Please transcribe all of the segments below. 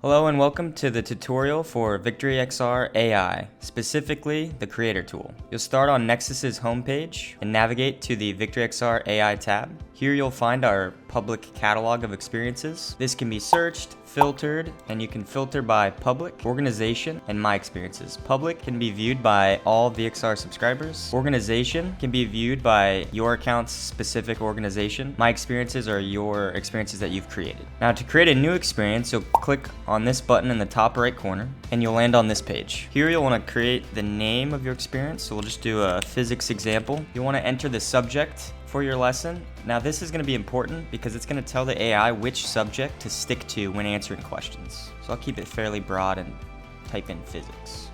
Hello and welcome to the tutorial for VictoryXR AI, specifically the Creator tool. You'll start on Nexus's homepage and navigate to the VictoryXR AI tab. Here you'll find our public catalog of experiences. This can be searched, filtered, and you can filter by public, organization, and my experiences. Public can be viewed by all VXR subscribers. Organization can be viewed by your account's specific organization. My experiences are your experiences that you've created. Now to create a new experience, you'll click on this button in the top right corner and you'll land on this page. Here you'll want to create the name of your experience. So we'll just do a physics example. You'll want to enter the subject for your lesson. Now this is going to be important because it's going to tell the AI which subject to stick to when answering questions. So I'll keep it fairly broad and type in physics.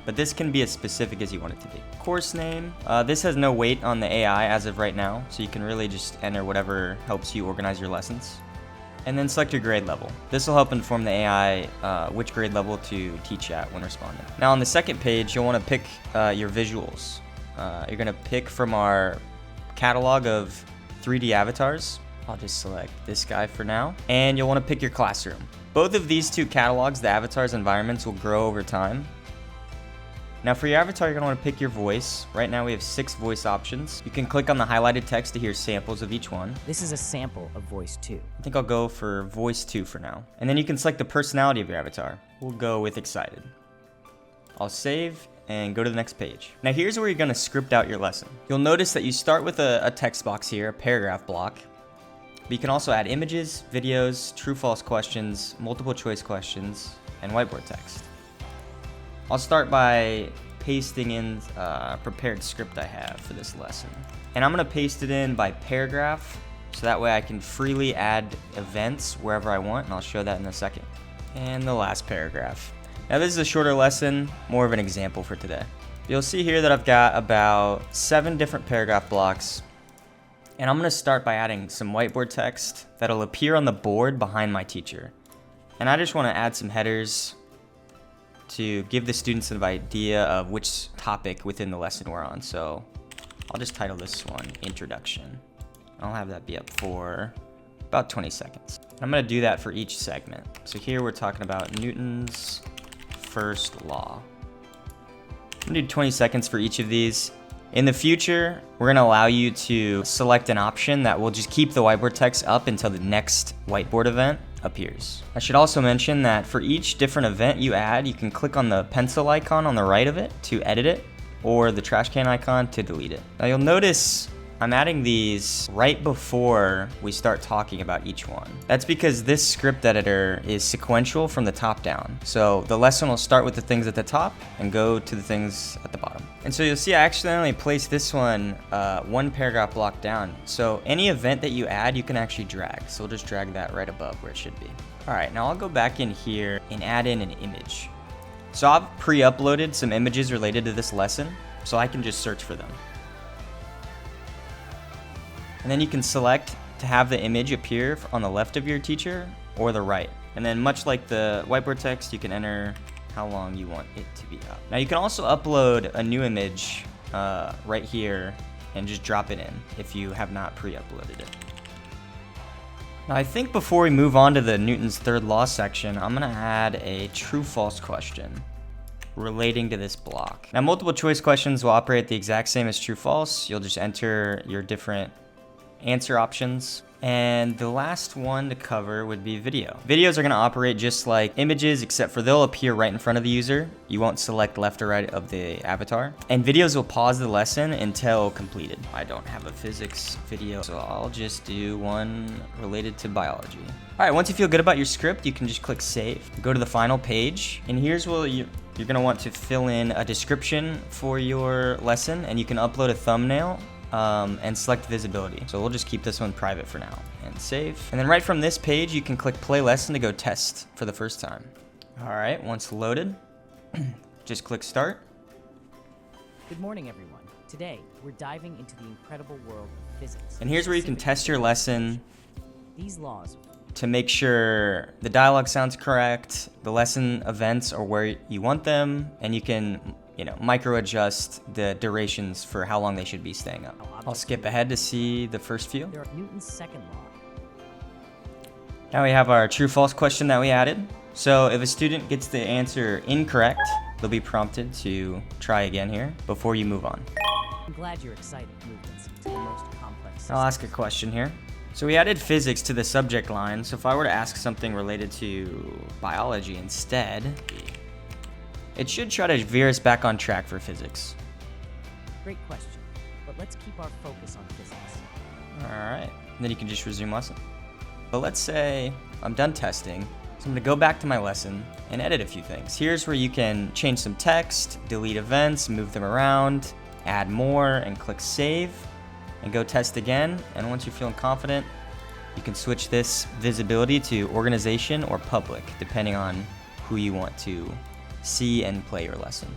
But this can be as specific as you want it to be. Course name. This has no weight on the AI as of right now, so you can really just enter whatever helps you organize your lessons. And then select your grade level. This will help inform the AI which grade level to teach at when responding. Now on the second page, you'll want to pick your visuals. You're going to pick from our catalog of 3D avatars. I'll just select this guy for now. And you'll want to pick your classroom. Both of these two catalogs, the avatars environments, will grow over time. Now for your avatar, you're going to want to pick your voice. Right now we have 6 voice options. You can click on the highlighted text to hear samples of each one. This is a sample of voice 2. I think I'll go for voice 2 for now. And then you can select the personality of your avatar. We'll go with excited. I'll save and go to the next page. Now here's where you're going to script out your lesson. You'll notice that you start with a text box here, a paragraph block. But you can also add images, videos, true-false questions, multiple choice questions, and whiteboard text. I'll start by pasting in a prepared script I have for this lesson. And I'm going to paste it in by paragraph, so that way I can freely add events wherever I want, and I'll show that in a second. And the last paragraph. Now this is a shorter lesson, more of an example for today. You'll see here that I've got about 7 different paragraph blocks, and I'm going to start by adding some whiteboard text that'll appear on the board behind my teacher. And I just want to add some headers to give the students an idea of which topic within the lesson we're on. So I'll just title this one Introduction. I'll have that be up for about 20 seconds. I'm going to do that for each segment. So here we're talking about Newton's first law. I'm gonna do 20 seconds for each of these. In the future, we're gonna allow you to select an option that will just keep the whiteboard text up until the next whiteboard event appears. I should also mention that for each different event you add, you can click on the pencil icon on the right of it to edit it, or the trash can icon to delete it. Now you'll notice I'm adding these right before we start talking about each one. That's because this script editor is sequential from the top down. So the lesson will start with the things at the top and go to the things at the bottom. And so you'll see I accidentally placed this one 1 paragraph block down. So any event that you add, you can actually drag. So we'll just drag that right above where it should be. All right, now I'll go back in here and add in an image. So I've pre-uploaded some images related to this lesson, so I can just search for them. And then you can select to have the image appear on the left of your teacher or the right. And then much like the whiteboard text, you can enter how long you want it to be up. Now you can also upload a new image right here and just drop it in if you have not pre-uploaded it. Now I think before we move on to the Newton's third law section, I'm gonna add a true-false question relating to this block. Now multiple choice questions will operate the exact same as true-false. You'll just enter your different answer options. And the last one to cover would be video. Videos are going to operate just like images, except for they'll appear right in front of the user. You won't select left or right of the avatar. And videos will pause the lesson until completed. I don't have a physics video, so I'll just do one related to biology. All right, once you feel good about your script, you can just click save. Go to the final page, and here's where you're going to want to fill in a description for your lesson, and you can upload a thumbnail and select visibility. So we'll just keep this one private for now and save. And then right from this page, you can click play lesson to go test for the first time. All right, once loaded, just click start. Good morning, everyone. Today, we're diving into the incredible world of physics. And here's where you can test your lesson. These laws to make sure the dialogue sounds correct, the lesson events are where you want them, and you can micro adjust the durations for how long they should be staying up. I'll skip ahead to see the first few. There are Newton's second law. Now we have our true-false question that we added. So if a student gets the answer incorrect, they'll be prompted to try again here before you move on. I'm glad you're excited, Movements, to the most complex I'll ask a question here. So we added physics to the subject line, so if I were to ask something related to biology instead, it should try to veer us back on track for physics. Great question, but let's keep our focus on physics. Alright, then you can just resume lesson. But let's say I'm done testing, so I'm going to go back to my lesson and edit a few things. Here's where you can change some text, delete events, move them around, add more, and click save, and go test again. And once you're feeling confident, you can switch this visibility to organization or public, depending on who you want to see and play your lesson.